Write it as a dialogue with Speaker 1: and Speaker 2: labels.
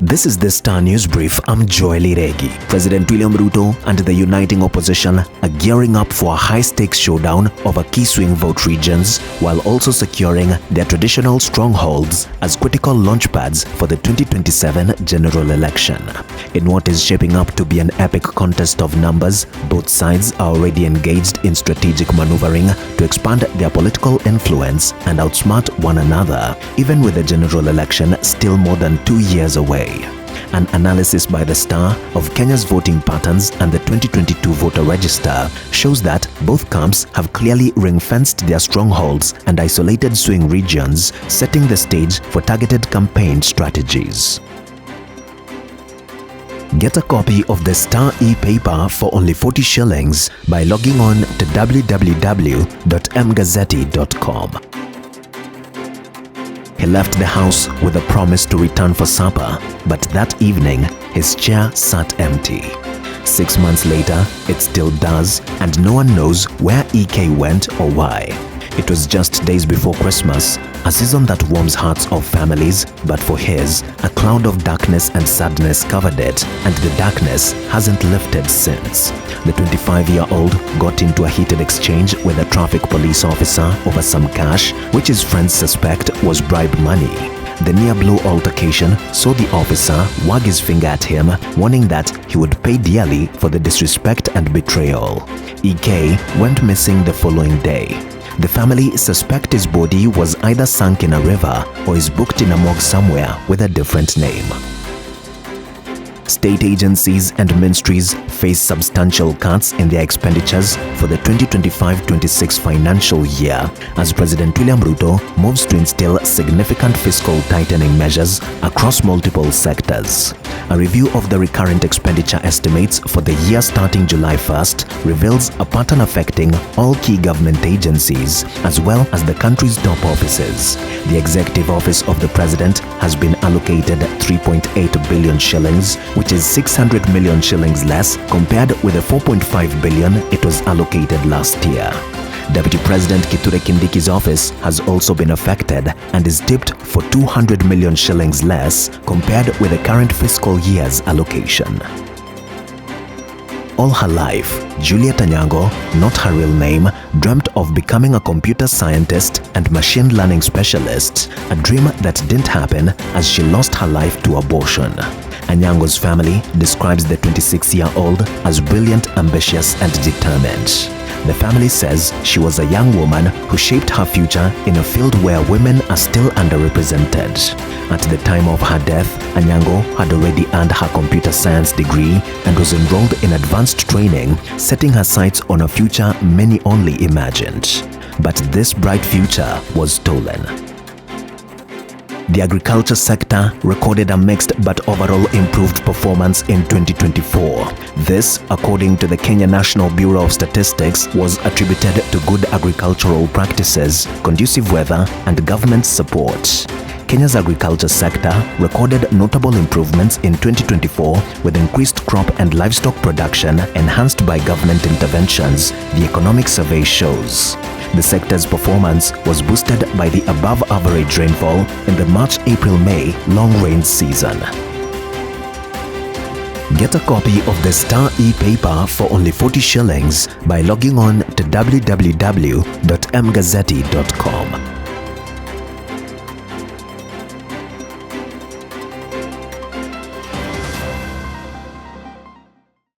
Speaker 1: This is the Star News Brief. I'm Joel Iregi. President William Ruto and the uniting opposition are gearing up for a high-stakes showdown over key swing vote regions, while also securing their traditional strongholds as critical launchpads for the 2027 general election. In what is shaping up to be an epic contest of numbers, both sides are already engaged in strategic maneuvering to expand their political influence and outsmart one another, even with the general election still more than 2 years away. An analysis by the Star of Kenya's voting patterns and the 2022 voter register shows that both camps have clearly ring-fenced their strongholds and isolated swing regions, setting the stage for targeted campaign strategies. Get a copy of the Star e-paper for only 40 shillings by logging on to www.mgazzetti.com. He left the house with a promise to return for supper, but that evening, his chair sat empty. 6 months later, it still does, and no one knows where EK went or why. It was just days before Christmas, a season that warms hearts of families, but for his, a cloud of darkness and sadness covered it, and the darkness hasn't lifted since. The 25-year-old got into a heated exchange with a traffic police officer over some cash, which his friends suspect was bribe money. The near-blow altercation saw the officer wag his finger at him, warning that he would pay dearly for the disrespect and betrayal. EK went missing the following day. The family suspect his body was either sunk in a river or is booked in a morgue somewhere with a different name. State agencies and ministries face substantial cuts in their expenditures for the 2025-26 financial year as President William Ruto moves to instill significant fiscal tightening measures across multiple sectors. A review of the recurrent expenditure estimates for the year starting July 1st reveals a pattern affecting all key government agencies as well as the country's top offices. The Executive Office of the President has been allocated 3.8 billion shillings, which is 600 million shillings less compared with the 4.5 billion it was allocated last year. Deputy President Kithure Kindiki's office has also been affected and is tipped for 200 million shillings less compared with the current fiscal year's allocation. All her life, Juliet Anyango, not her real name, dreamt of becoming a computer scientist and machine learning specialist, a dream that didn't happen as she lost her life to abortion. Anyango's family describes the 26-year-old as brilliant, ambitious, and determined. The family says she was a young woman who shaped her future in a field where women are still underrepresented. At the time of her death, Anyango had already earned her computer science degree and was enrolled in advanced training, setting her sights on a future many only imagined. But this bright future was stolen. The agriculture sector recorded a mixed but overall improved performance in 2024. This, according to the Kenya National Bureau of Statistics, was attributed to good agricultural practices, conducive weather, and government support. Kenya's agriculture sector recorded notable improvements in 2024 with increased crop and livestock production enhanced by government interventions, the economic survey shows. The sector's performance was boosted by the above-average rainfall in the March-April-May long rain season. Get a copy of the Star e-paper for only 40 shillings by logging on to www.mgazzetti.com.